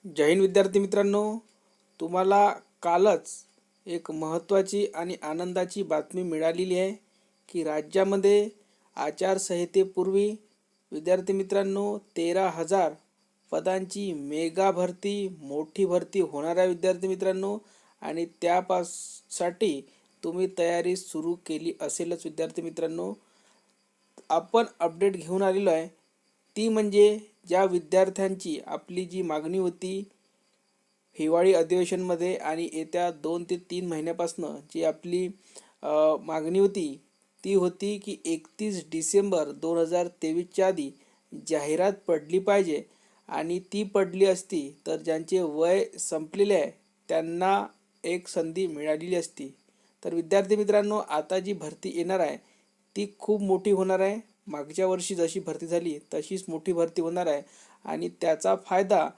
जय हिंद विद्यार्थी मित्रांनो, तुम्हाला कालच एक महत्त्वाची आणि आनंदाची बातमी मिळालेली आहे की राज्यामध्ये आचारसंहितेपूर्वी विद्यार्थी मित्रांनो 13,000 पदांची मेगा भरती, मोठी भरती होणार आहे विद्यार्थी मित्रांनो. आणि त्यासाठी तुम्ही तयारी सुरू केली असेलच विद्यार्थी मित्रांनो. आपण अपडेट घेऊन आलेलो आहे ती म्हणजे ज्या विद्यार्थ्यांची आपली जी मागणी होती हिवाळी अधिवेशनमध्ये आणि येत्या 2 ते 3 महिन्यापासून जी आपली मागणी होती ती होती की 31 डिसेंबर 2023च्या आधी जाहिरात पडली पाहिजे. आणि ती पडली असती तर ज्यांचे वय संपलेले आहे त्यांना एक संधी मिळालेली असती. तर विद्यार्थी मित्रांनो, आता जी भरती येणार आहे ती खूप मोठी होणार आहे. मागच्या वर्षी जशी भरती झाली तशीच मोठी भरती होणार आहे आणि त्याचा फायदा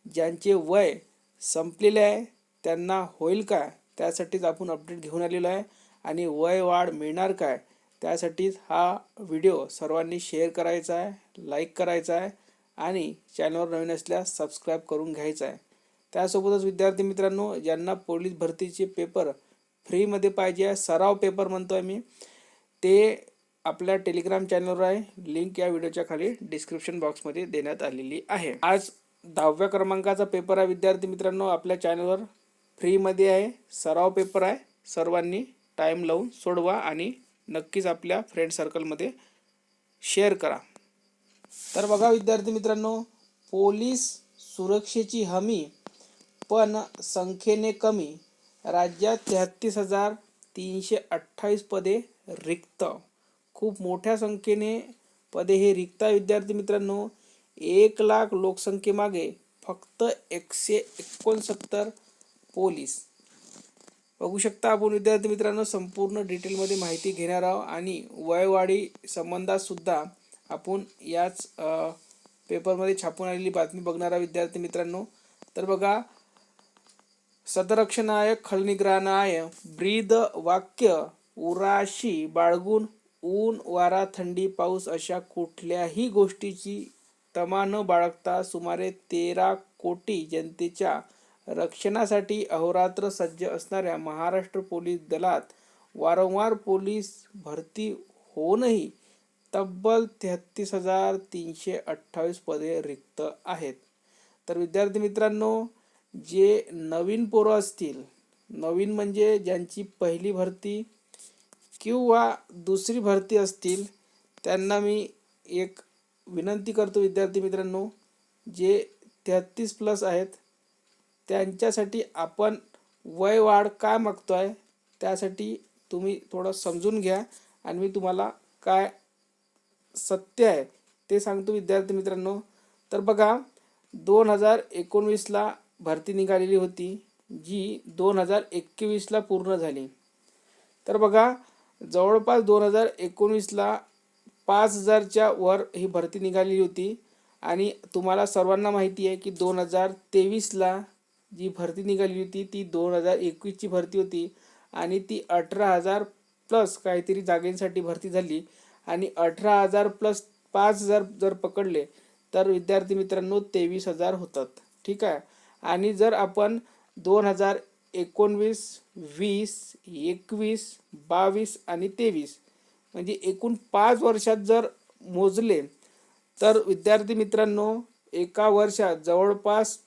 ज्यांचे वय संपलेले आहे त्यांना होईल काय, त्यासाठीच आपण अपडेट घेऊन आलेलो आहे. आणि वय वाढ मिळणार काय, त्यासाठीच हा व्हिडिओ सर्वांनी शेअर करायचा आहे, लाईक करायचा आहे आणि चॅनलवर नवीन असल्यास सबस्क्राईब करून घ्यायचा आहे. त्यासोबतच विद्यार्थी मित्रांनो, ज्यांना पोलीस भरतीचे पेपर फ्रीमध्ये पाहिजे आहे, सराव पेपर म्हणतो आहे मी, ते आपल्या टेलिग्राम चॅनलवर आहे. लिंक या व्हिडिओच्या खाली डिस्क्रिप्शन बॉक्समध्ये देण्यात आलेली आहे. आज 10व्या क्रमांकाचा पेपर आहे विद्यार्थी मित्रांनो, आपल्या चॅनलवर फ्रीमध्ये आहे. सराव पेपर आहे. सर्वांनी टाईम लावून सोडवा आणि नक्कीच आपल्या फ्रेंड सर्कलमध्ये शेअर करा. तर बघा विद्यार्थी मित्रांनो, पोलीस सुरक्षेची हमी पण संख्येने कमी, राज्यात 33,328 पदे रिक्त. खूप मोठ्या संख्येने पदे हे रिक्त आहे विद्यार्थी मित्रांनो. 1,00,000 लोकसंख्येमागे फक्त 169 पोलीस. बघू शकता आपण विद्यार्थी मित्रांनो, संपूर्ण डिटेलमध्ये माहिती घेणार आहोत आणि वयवाढी संबंधात सुद्धा आपण याच पेपरमध्ये छापून आलेली बातमी बघणार आहोत विद्यार्थी मित्रांनो. तर बघा, सदरक्षणाय खलनिग्रहणाय ब्रीद वाक्य उराशी बाळगून ऊन वारा थंडी पाऊस अशा कुठल्याही गोष्टीची तमा न बाळगता सुमारे 13 कोटी जनतेच्या रक्षणासाठी अहोरात्र सज्ज असणाऱ्या महाराष्ट्र पोलीस दलात वारंवार पोलीस भरती होऊनही तब्बल 33,328 पदे रिक्त आहेत. तर विद्यार्थी मित्रांनो, जे नवीन पोरं असतील, नवीन म्हणजे ज्यांची पहिली भरती किंवा दुसरी भरती असतील, त्यांना मी एक विनंती करतो विद्यार्थी मित्रांनो, जे 33+ आहेत त्यांच्यासाठी आपण वय वाढ काय मागतो आहे त्यासाठी तुम्ही थोडं समजून घ्या आणि मी तुम्हाला काय सत्य आहे ते सांगतो विद्यार्थी मित्रांनो. तर बघा, 2019ला भरती निघालेली होती जी 2021ला पूर्ण झाली. तर बघा, जवळपास 2019ला 5,000च्या वर ही भरती निघालेली होती. आणि तुम्हाला सर्वांना माहिती आहे की 2023ला जी भरती निघाली होती ती 2021ची भरती होती आणि ती 18,000+ काहीतरी जागेसाठी भरती झाली. आणि 18,000 + 5,000 जर पकडले तर विद्यार्थी मित्रांनो 23,000 होतात. ठीक आहे. आणि जर आपण 2019, 20, 21, 22 आणि 23 म्हणजे एकूण 5 वर्षात जर मोजले तर विद्यार्थी मित्रांनो एका वर्षात जवळपास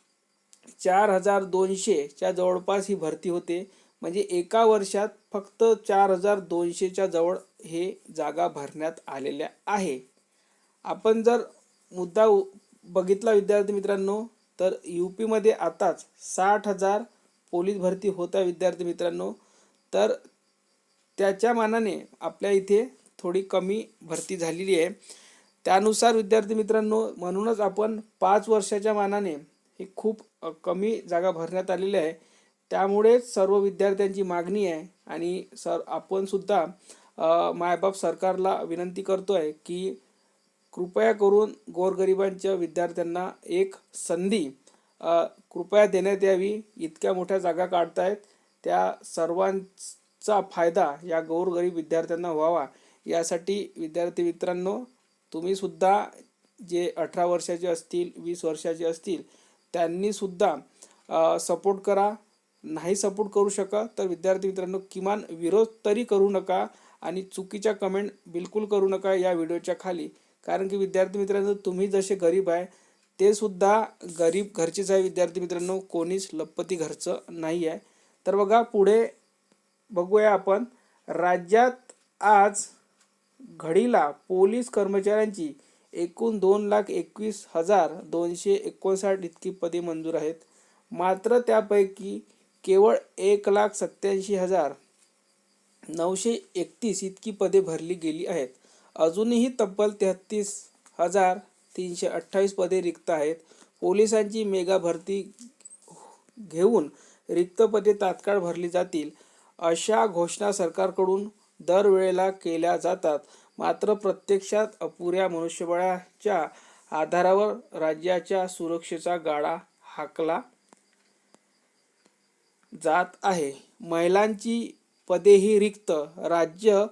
4,200च्या जवळपास ही भरती होते. म्हणजे एका वर्षात फक्त 4,200च्या जवळ हे जागा भरण्यात आलेल्या आहे. आपण जर मुद्दा बघितला विद्यार्थी मित्रांनो तर UPमध्ये आताच 60,000 पोलीस भरती होत आहे विद्यार्थी मित्रांनो. तर त्याच्या मानाने आपल्या इथे थोडी कमी भरती झालेली आहे. त्यानुसार विद्यार्थी मित्रांनो, म्हणूनच आपण 5 वर्षाच्या मानाने ही खूप कमी जागा भरण्यात आलेल्या आहे. त्यामुळेच सर्व विद्यार्थ्यांची मागणी आहे आणि आपण सुद्धा मायबाप सरकारला विनंती करतो आहे की कृपया करून गोरगरिबांच्या विद्यार्थ्यांना एक संधी कृपया देण्यात यावी. इतक्या मोठ्या जागा काढतायत, त्या सर्वांचा फायदा या गोरगरीब विद्यार्थ्यांना व्हावा यासाठी विद्यार्थी मित्रांनो, तुम्ही सुद्धा जे 18 वर्षाचे असतील, 20 वर्षाचे असतील, त्यांनी सुद्धा सपोर्ट करा. नाही सपोर्ट करू शकत तर विद्यार्थी मित्रांनो किमान विरोध तरी करू नका आणि चुकीच्या कमेंट बिलकुल करू नका या व्हिडिओच्या खाली. कारण की विद्यार्थी मित्रांनो तुम्ही जसे गरीब आहे ते सुद्धा गरीब घरचेच आहे विद्यार्थी मित्रांनो, कोणीच लप्पती घरचं नाही आहे. तर बघा पुढे बघूया आपण. राज्यात आज घडीला पोलीस कर्मचाऱ्यांची एकूण 2,21,259 इतकी पदे मंजूर आहेत. मात्र त्यापैकी केवळ 1,87,931 इतकी पदे भरली गेली आहेत. अजूनही तब्बल 33,328 पदे रिक्त आहेत. पोलिसांची मेगा भरती घेऊन रिक्त पदे तात्काळ भरली जातील अशा घोषणा सरकारकडून दरवेळेला केल्या जातात. मात्र प्रत्यक्षात अपुऱ्या मनुष्यबळाच्या आधारावर राज्याच्या सुरक्षेचा गाडा हाकला जात आहे. महिलांची पदेही रिक्त. राज्य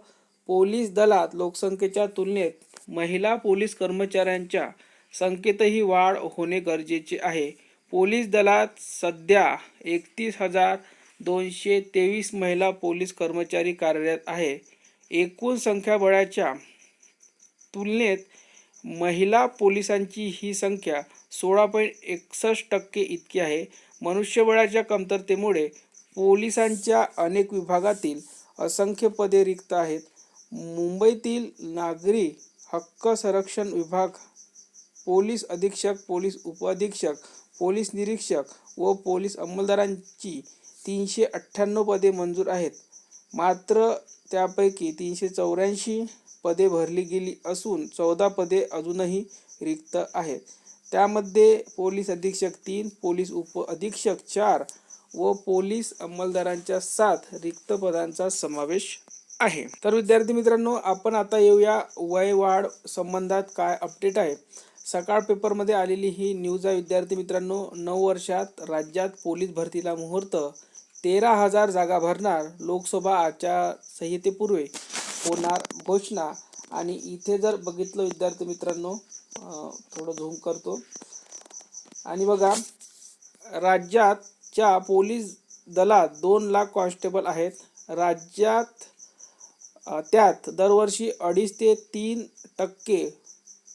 पोलीस दलात लोकसंख्येच्या तुलनेत महिला पोलीस कर्मचाऱ्यांच्या संख्येतही वाढ होणे गरजेचे आहे. पोलीस दलात सध्या 31,223 महिला पोलीस कर्मचारी कार्यरत आहे. एकूण संख्याबळाच्या तुलनेत महिला पोलिसांची ही संख्या 16.61% इतकी आहे. मनुष्यबळाच्या कमतरतेमुळे पोलिसांच्या अनेक विभागातील असंख्य पदे रिक्त आहेत. मुंबईतील नागरी हक्क संरक्षण विभाग पोलीस अधीक्षक, पोलीस उपअधीक्षक, पोलीस निरीक्षक व पोलीस अंमलदारांची 398 पदे मंजूर आहेत. मात्र त्यापैकी 384 पदे भरली गेली असून 14 पदे अजूनही रिक्त आहेत. त्यामध्ये पोलीस अधीक्षक 3, पोलीस उपअधीक्षक 4 व पोलीस अंमलदारांच्या 7 रिक्त पदांचा समावेश आहे. तर विद्यार्थी मित्रांनो आपण आता येऊया वय वाढ संबंधात काय अपडेट आहे. सकाळ पेपरमध्ये आलेली ही न्यूज आहे विद्यार्थी मित्रांनो. 9 वर्षात राज्यात पोलीस भरतीला मुहूर्त. 13,000 जागा भरणार. लोकसभा आचारसंहितेपूर्वी होणार घोषणा. आणि इथे जर बघितलं विद्यार्थी मित्रांनो, थोडं झूम करतो आणि बघा राज्याच्या पोलीस दलात 2 लाख कॉन्स्टेबल आहेत. राज्यात त्यात दरवर्षी 2.5 ते 3%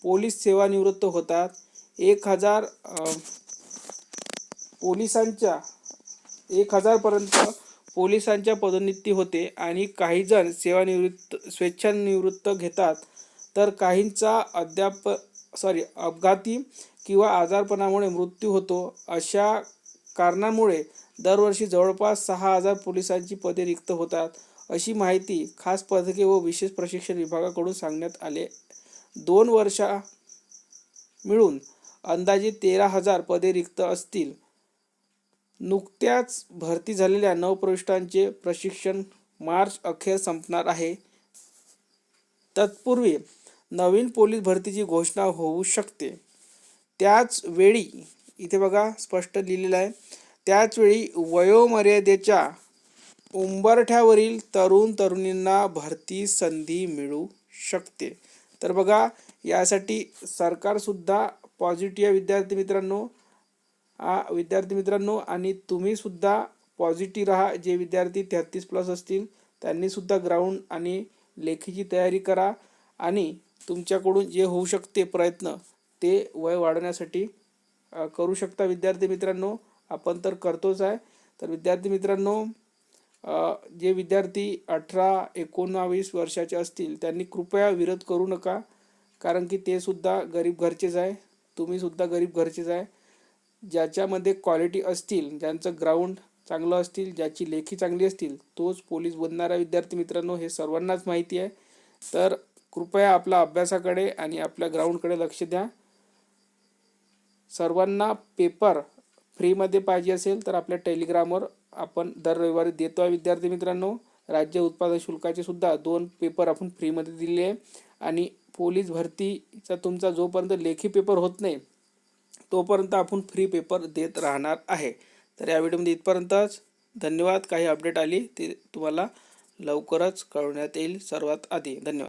पोलीस सेवानिवृत्त होतात. 1,000 पर्यंत पोलिसांच्या पदोन्नती होते आणि काही जण स्वेच्छानिवृत्त घेतात तर काहींचा अपघाती किंवा आजारपणामुळे मृत्यू होतो. अशा कारणांमुळे दरवर्षी जवळपास 6,000 पोलिसांची पदे रिक्त होतात अशी माहिती खास पथके व विशेष प्रशिक्षण विभागाकडून सांगण्यात आले. 2 वर्षा मिळून अंदाजे 13,000 पदे रिक्त असतील. नुकत्याच भरती झालेल्या नवप्रविष्टांचे प्रशिक्षण मार्च अखेर संपणार आहे. तत्पूर्वी नवीन पोलीस भरतीची घोषणा होऊ शकते. त्याच वेळी इथे बघा स्पष्ट लिहिलेलं आहे, त्याचवेळी वयोमर्यादेच्या उंबरठ्यावरील तरुण तरुणींना भरती संधी मिळू शकते. तर बघा यासाठी सरकार सुद्धा पॉझिटिव्ह आहे विद्यार्थी मित्रांनो. आणि तुम्ही सुद्धा पॉझिटिव्ह राहा. जे विद्यार्थी 33+ असतील त्यांनी सुद्धा ग्राउंड आणि लेखीची तयारी करा आणि तुमच्याकडून जे होऊ शकते प्रयत्न ते वय वाढवण्यासाठी करू शकता. विद्यार्थी मित्रांनो आपण तर करतोच आहे. तर विद्यार्थी मित्रांनो जे विद्यार्थी 18-19 वर्षाचे असतील त्यांनी कृपया विरोध करू नका. कारण की ते सुद्धा गरीब घरचेच आहे. तुम्ही सुद्धा गरीब घरचेच आहे. ज्याच्यामध्ये क्वालिटी असतील, ज्यांचं ग्राउंड चांगलं असतील, ज्याची लेखी चांगली असतील तोच पोलीस बनणारा विद्यार्थी मित्रांनो हे सर्वांनाच माहिती आहे. तर कृपया आपल्या अभ्यासाकडे आणि आपल्या ग्राउंडकडे लक्ष द्या. सर्वांना पेपर फ्रीमध्ये पाहिजे असेल तर आपल्या टेलिग्रामवर आपण दर रविवारी देतो आहे विद्यार्थी मित्रांनो. राज्य उत्पादन शुल्काचे सुद्धा 2 पेपर आपण फ्रीमध्ये दिले आहे. आणि पोलीस भरतीचा तुमचा जोपर्यंत लेखी पेपर होत नाही तोपर्यंत आपण फ्री पेपर देत राहणार आहे. तर या व्हिडिओमध्ये इथपर्यंतच. धन्यवाद. काही अपडेट आली ते तुम्हाला लवकरच कळवण्यात येईल सर्वात आधी. धन्यवाद.